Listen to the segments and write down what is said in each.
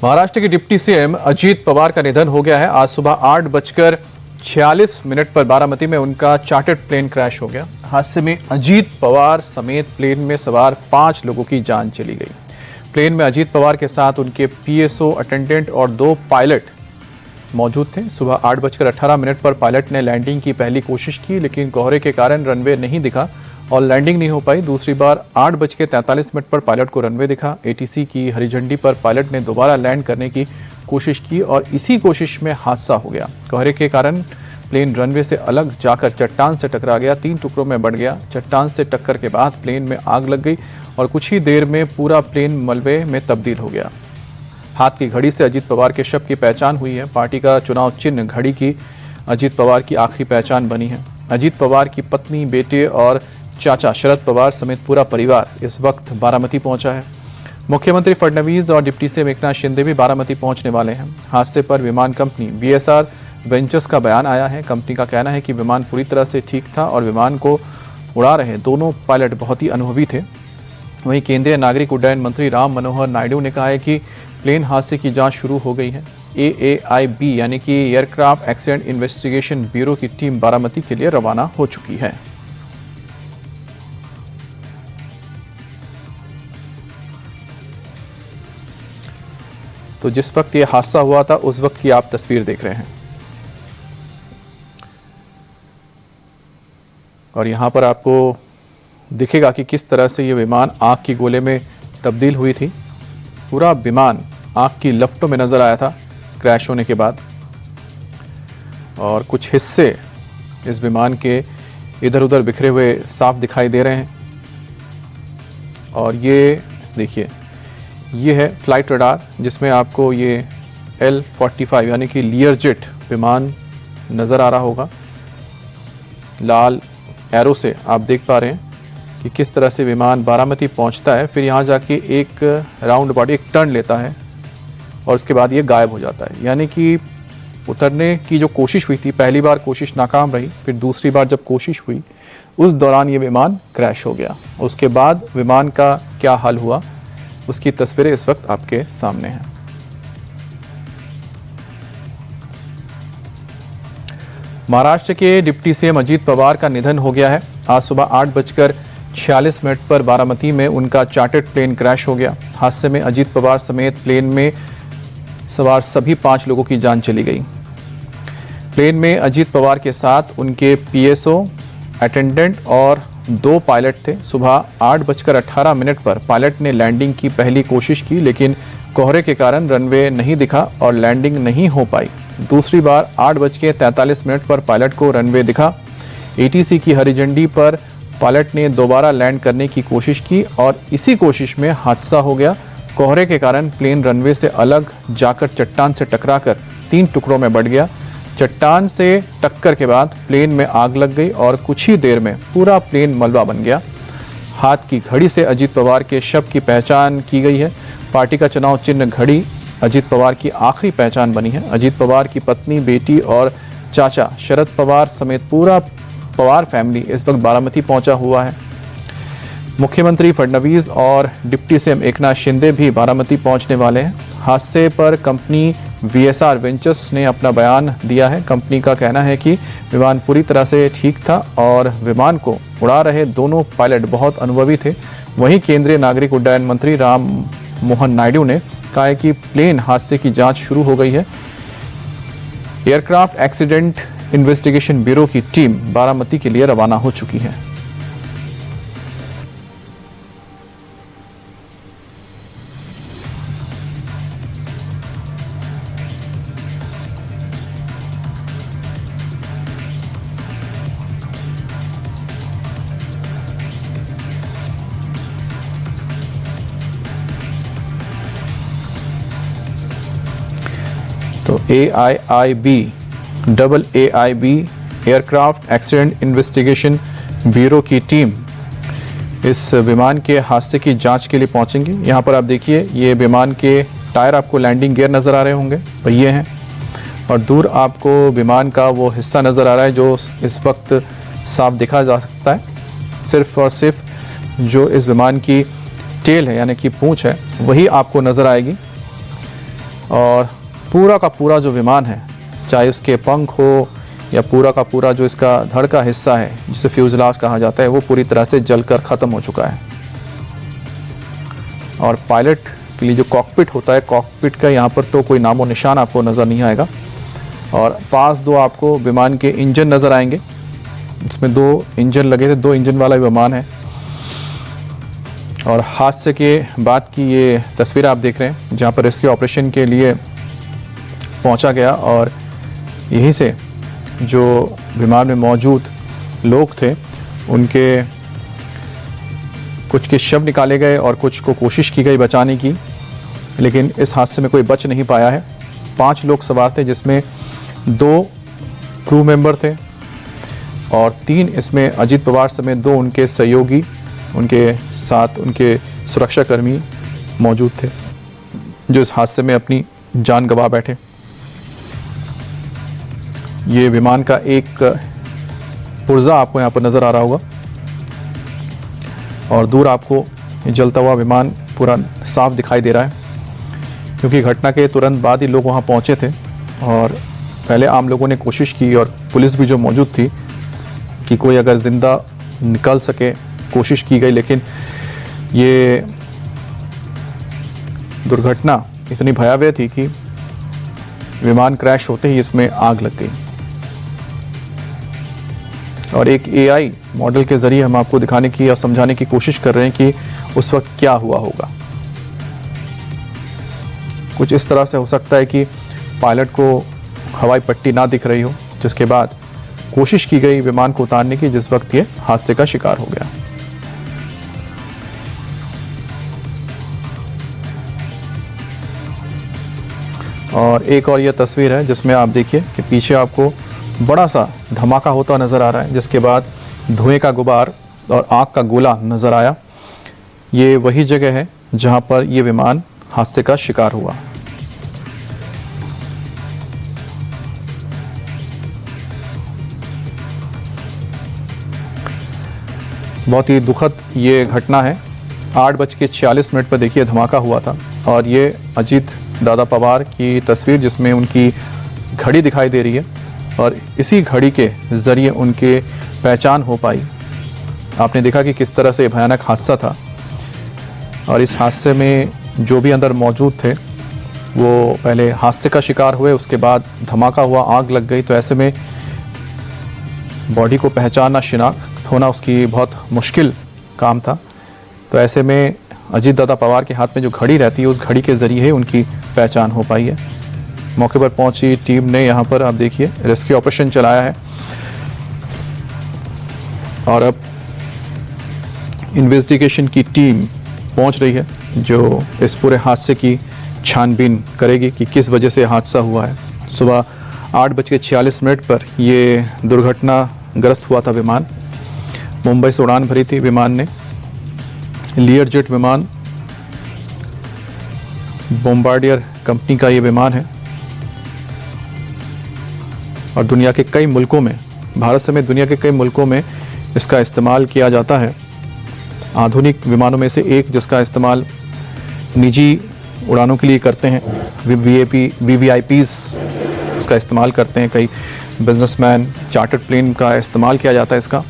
महाराष्ट्र के deputy CM Ajit Pawar का निधन हो गया है। आज सुबह 8:46 पर बारामती में उनका चार्टर्ड प्लेन क्रैश हो गया। हादसे में अजीत पवार समेत प्लेन में सवार 5 लोगों की जान चली गई। प्लेन में अजीत पवार के साथ उनके पीएसओ अटेंडेंट और 2 पायलट मौजूद थे। सुबह 8:18 पर पायलट ने लैंडिंग की पहली कोशिश की, लेकिन कोहरे के कारण रनवे नहीं दिखा और लैंडिंग नहीं हो पाई। दूसरी बार 8:43 पर पायलट को रनवे दिखा। एटीसी की हरी झंडी पर पायलट ने दोबारा लैंड करने की कोशिश की और इसी कोशिश में हादसा हो गया। कोहरे के कारण प्लेन रनवे से अलग जाकर चट्टान से टकरा गया, 3 टुकड़ों में बंट गया। चट्टान से टक्कर के बाद प्लेन में आग लग गई और कुछ ही देर में पूरा प्लेन मलबे में तब्दील हो गया। हाथ की घड़ी से अजीत पवार के शव की पहचान हुई है। पार्टी का चुनाव चिन्ह घड़ी की अजीत पवार की आखिरी पहचान बनी है। अजीत पवार की पत्नी, बेटे और चाचा शरद पवार समेत पूरा परिवार इस वक्त बारामती पहुंचा है। मुख्यमंत्री फडणवीस और डिप्टी सीएम एकनाथ शिंदे भी बारामती पहुंचने वाले हैं। हादसे पर विमान कंपनी VSR वेंचर्स का बयान आया है। कंपनी का कहना है कि विमान पूरी तरह से ठीक था और विमान को उड़ा रहे दोनों पायलट बहुत ही अनुभवी थे। वहीं केंद्रीय नागरिक उड्डयन मंत्री राम मनोहर नायडू ने कहा है कि प्लेन हादसे की जांच शुरू हो गई है। AAIB यानी कि एयरक्राफ्ट एक्सीडेंट इन्वेस्टिगेशन ब्यूरो की टीम बारामती के लिए रवाना हो चुकी है। तो जिस वक्त ये हादसा हुआ था उस वक्त की आप तस्वीर देख रहे हैं और यहां पर आपको दिखेगा कि किस तरह से ये विमान आग की गोले में तब्दील हुई थी। पूरा विमान आग की लपटों में नजर आया था क्रैश होने के बाद और कुछ हिस्से इस विमान के इधर उधर बिखरे हुए साफ दिखाई दे रहे हैं। और ये देखिए, ये है फ्लाइट रडार जिसमें आपको ये L-45 यानी कि लियरजेट विमान नज़र आ रहा होगा। लाल एरो से आप देख पा रहे हैं कि किस तरह से विमान बारामती पहुंचता है, फिर यहाँ जाके एक राउंड अबाउट एक टर्न लेता है और उसके बाद ये गायब हो जाता है। यानी कि उतरने की जो कोशिश हुई थी, पहली बार कोशिश नाकाम रही, फिर दूसरी बार जब कोशिश हुई उस दौरान ये विमान क्रैश हो गया। उसके बाद विमान का क्या हाल हुआ उसकी तस्वीरें इस वक्त आपके सामने हैं। महाराष्ट्र के डिप्टी सीएम अजीत पवार का निधन हो गया है। आज सुबह 8:46 पर बारामती में उनका चार्टर्ड प्लेन क्रैश हो गया। हादसे में अजीत पवार समेत प्लेन में सवार सभी 5 लोगों की जान चली गई। प्लेन में अजीत पवार के साथ उनके पीएसओ अटेंडेंट और 2 पायलट थे। सुबह 8:18 पर पायलट ने लैंडिंग की पहली कोशिश की, लेकिन कोहरे के कारण रनवे नहीं दिखा और लैंडिंग नहीं हो पाई। दूसरी बार 8:43 पर पायलट को रनवे दिखा। एटीसी की हरी झंडी पर पायलट ने दोबारा लैंड करने की कोशिश की और इसी कोशिश में हादसा हो गया। कोहरे के कारण प्लेन रनवे से अलग जाकर चट्टान से टकराकर 3 टुकड़ों में बंट गया। चट्टान से टक्कर के बाद प्लेन में आग लग गई और कुछ ही देर में पूरा प्लेन मलबा बन गया। हाथ की घड़ी से अजीत पवार के शव की पहचान की गई है। पार्टी का चुनाव चिन्ह घड़ी अजीत पवार की आखिरी पहचान बनी है। अजीत पवार की पत्नी, बेटी और चाचा शरद पवार समेत पूरा पवार फैमिली इस वक्त बारामती पहुंचा हुआ है। मुख्यमंत्री फडणवीस और डिप्टी सीएम एकनाथ शिंदे भी बारामती पहुंचने वाले हैं। हादसे पर कंपनी VSR वेंचर्स ने अपना बयान दिया है। कंपनी का कहना है कि विमान पूरी तरह से ठीक था और विमान को उड़ा रहे दोनों पायलट बहुत अनुभवी थे। वहीं केंद्रीय नागरिक उड्डयन मंत्री राम मोहन नायडू ने कहा है कि प्लेन हादसे की जांच शुरू हो गई है। एयरक्राफ्ट एक्सीडेंट इन्वेस्टिगेशन ब्यूरो की टीम बारामती के लिए रवाना हो चुकी है। तो AAIB aircraft accident investigation bureau की टीम इस विमान के हादसे की जांच के लिए पहुंचेंगे। यहां पर आप देखिए, ये विमान के टायर आपको लैंडिंग गियर नज़र आ रहे होंगे, पहिए हैं और दूर आपको विमान का वो हिस्सा नज़र आ रहा है जो इस वक्त साफ देखा जा सकता है। सिर्फ और सिर्फ जो इस विमान की टेल है यानी कि पूंछ है वही आपको नज़र आएगी। और पूरा का पूरा जो विमान है, चाहे उसके पंख हो या पूरा का पूरा जो इसका धड़ का हिस्सा है जिसे फ्यूजलाज कहा जाता है, वो पूरी तरह से जलकर ख़त्म हो चुका है। और पायलट के लिए जो कॉकपिट होता है, कॉकपिट का यहाँ पर तो कोई नामो निशान आपको नज़र नहीं आएगा। और पास दो आपको विमान के इंजन नज़र आएंगे, जिसमें 2 इंजन लगे थे, 2 इंजन वाला विमान है। और हादसे के बाद की ये तस्वीर आप देख रहे हैं, जहाँ पर रेस्क्यू ऑपरेशन के लिए पहुँचा गया और यहीं से जो विमान में मौजूद लोग थे उनके कुछ के शव निकाले गए और कुछ को कोशिश की गई बचाने की, लेकिन इस हादसे में कोई बच नहीं पाया है। 5 लोग सवार थे, जिसमें 2 क्रू मेंबर थे और 3 इसमें अजीत पवार समेत 2 उनके सहयोगी, उनके साथ उनके सुरक्षाकर्मी मौजूद थे, जो इस हादसे में अपनी जान गंवा बैठे। ये विमान का एक पुर्जा आपको यहाँ पर नज़र आ रहा होगा और दूर आपको जलता हुआ विमान पूरा साफ दिखाई दे रहा है, क्योंकि घटना के तुरंत बाद ही लोग वहाँ पहुँचे थे। और पहले आम लोगों ने कोशिश की और पुलिस भी जो मौजूद थी कि कोई अगर ज़िंदा निकल सके, कोशिश की गई, लेकिन ये दुर्घटना इतनी भयावह थी कि विमान क्रैश होते ही इसमें आग लग गई। और एक AI मॉडल के ज़रिए हम आपको दिखाने की और समझाने की कोशिश कर रहे हैं कि उस वक्त क्या हुआ होगा। कुछ इस तरह से हो सकता है कि पायलट को हवाई पट्टी ना दिख रही हो, जिसके बाद कोशिश की गई विमान को उतारने की, जिस वक्त ये हादसे का शिकार हो गया। और एक और यह तस्वीर है जिसमें आप देखिए कि पीछे आपको बड़ा सा धमाका होता नज़र आ रहा है, जिसके बाद धुएं का गुबार और आग का गोला नज़र आया। ये वही जगह है जहां पर ये विमान हादसे का शिकार हुआ। बहुत ही दुखद ये घटना है। 8:46 पर देखिए धमाका हुआ था और ये अजीत दादा पवार की तस्वीर, जिसमें उनकी घड़ी दिखाई दे रही है और इसी घड़ी के ज़रिए उनके पहचान हो पाई। आपने देखा कि किस तरह से भयानक हादसा था और इस हादसे में जो भी अंदर मौजूद थे वो पहले हादसे का शिकार हुए, उसके बाद धमाका हुआ, आग लग गई। तो ऐसे में बॉडी को पहचानना, शिनाख्त होना उसकी बहुत मुश्किल काम था। तो ऐसे में अजीत दादा पवार के हाथ में जो घड़ी रहती है, उस घड़ी के ज़रिए ही उनकी पहचान हो पाई है। मौके पर पहुंची टीम ने यहाँ पर आप देखिए रेस्क्यू ऑपरेशन चलाया है और अब इन्वेस्टिगेशन की टीम पहुंच रही है, जो इस पूरे हादसे की छानबीन करेगी कि किस वजह से हादसा हुआ है। सुबह 8:46 पर ये दुर्घटनाग्रस्त हुआ था विमान। मुंबई से उड़ान भरी थी विमान ने। लियर जेट विमान, बोम्बार्डियर कंपनी का ये विमान है और दुनिया के कई मुल्कों में, भारत समेत दुनिया के कई मुल्कों में इसका इस्तेमाल किया जाता है। आधुनिक विमानों में से एक जिसका इस्तेमाल निजी उड़ानों के लिए करते हैं, VVIPs इसका इस्तेमाल करते हैं। कई बिजनेसमैन, चार्टर्ड प्लेन का इस्तेमाल किया जाता है इसका।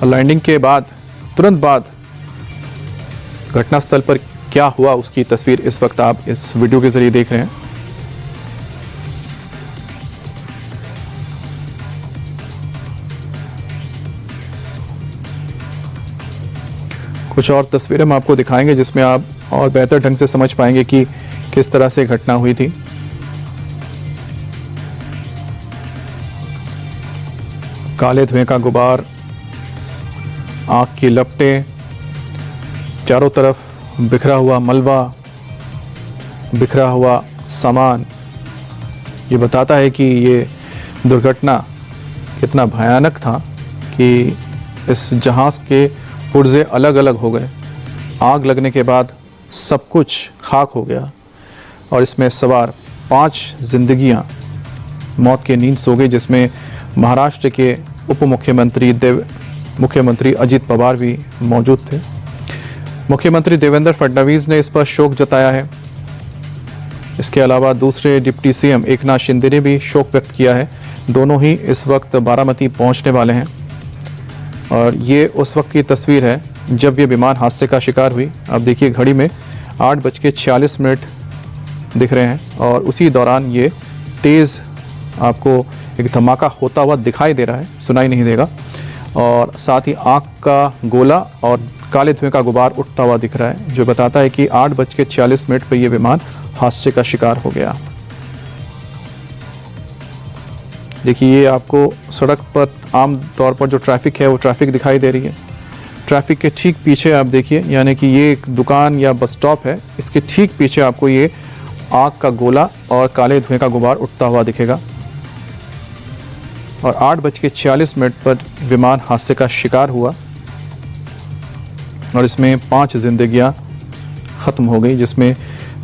लैंडिंग के बाद तुरंत बाद घटनास्थल पर क्या हुआ उसकी तस्वीर इस वक्त आप इस वीडियो के जरिए देख रहे हैं। कुछ और तस्वीरें हम आपको दिखाएंगे जिसमें आप और बेहतर ढंग से समझ पाएंगे कि किस तरह से घटना हुई थी। काले धुएं का गुबार, आग की लपटें, चारों तरफ बिखरा हुआ मलबा, बिखरा हुआ सामान, ये बताता है कि ये दुर्घटना कितना भयानक था कि इस जहाज़ के पुर्जे अलग अलग हो गए। आग लगने के बाद सब कुछ खाक हो गया और इसमें सवार 5 जिंदगियां मौत की नींद सो गई, जिसमें महाराष्ट्र के उप मुख्यमंत्री अजीत पवार भी मौजूद थे। मुख्यमंत्री देवेंद्र फडणवीस ने इस पर शोक जताया है इसके अलावा दूसरे डिप्टी सीएम एकनाथ शिंदे ने भी शोक व्यक्त किया है। दोनों ही इस वक्त बारामती पहुंचने वाले हैं और ये उस वक्त की तस्वीर है जब ये विमान हादसे का शिकार हुई। अब देखिए घड़ी में 8:46 दिख रहे हैं और उसी दौरान ये तेज़ आपको एक धमाका होता हुआ दिखाई दे रहा है, सुनाई नहीं देगा, और साथ ही आग का गोला और काले धुएं का गुबार उठता हुआ दिख रहा है, जो बताता है कि 8:46 पर यह विमान हादसे का शिकार हो गया। देखिए ये आपको सड़क पर आम तौर पर जो ट्रैफिक है वो ट्रैफिक दिखाई दे रही है। ट्रैफिक के ठीक पीछे आप देखिए, यानी कि ये एक दुकान या बस स्टॉप है, इसके ठीक पीछे आपको ये आग का गोला और काले धुएं का गुबार उठता हुआ दिखेगा और 8:46 पर विमान हादसे का शिकार हुआ और इसमें 5 जिंदगियां ख़त्म हो गई, जिसमें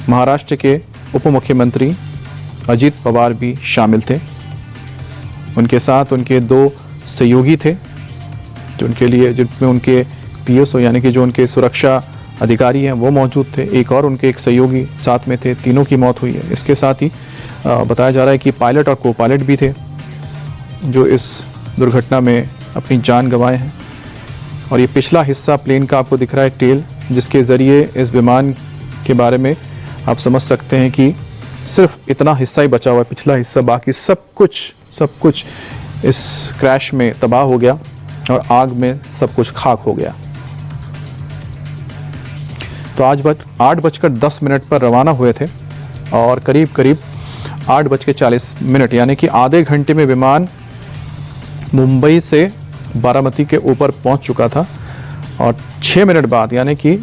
महाराष्ट्र के उप मुख्यमंत्री अजीत पवार भी शामिल थे। उनके साथ उनके 2 सहयोगी थे जिनमें उनके पीएसओ यानी कि जो उनके सुरक्षा अधिकारी हैं वो मौजूद थे। एक और उनके एक सहयोगी साथ में थे, तीनों की मौत हुई है। इसके साथ ही बताया जा रहा है कि पायलट और को पायलट भी थे जो इस दुर्घटना में अपनी जान गंवाए हैं। और ये पिछला हिस्सा प्लेन का आपको दिख रहा है, टेल, जिसके ज़रिए इस विमान के बारे में आप समझ सकते हैं कि सिर्फ इतना हिस्सा ही बचा हुआ है, पिछला हिस्सा, बाकी सब कुछ इस क्रैश में तबाह हो गया और आग में सब कुछ खाक हो गया। तो आज 8:10 पर रवाना हुए थे और करीब 8:40 यानी कि आधे घंटे में विमान मुंबई से बारामती के ऊपर पहुंच चुका था और 6 मिनट बाद, यानी कि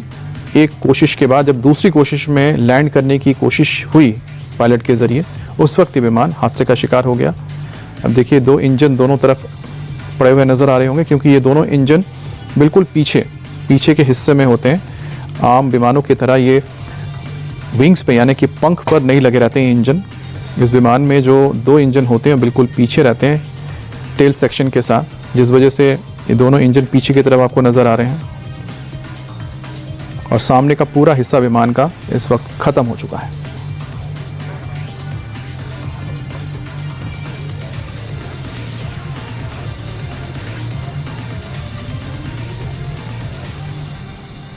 एक कोशिश के बाद जब दूसरी कोशिश में लैंड करने की कोशिश हुई पायलट के ज़रिए, उस वक्त ये विमान हादसे का शिकार हो गया। अब देखिए 2 इंजन दोनों तरफ पड़े हुए नज़र आ रहे होंगे, क्योंकि ये दोनों इंजन बिल्कुल पीछे के हिस्से में होते हैं। आम विमानों की तरह ये विंग्स पे यानी कि पंख पर नहीं लगे रहते हैं इंजन। इस विमान में जो 2 इंजन होते हैं बिल्कुल पीछे रहते हैं टेल सेक्शन के साथ, जिस वजह से ये दोनों इंजन पीछे की तरफ आपको नज़र आ रहे हैं और सामने का पूरा हिस्सा विमान का इस वक्त ख़त्म हो चुका है।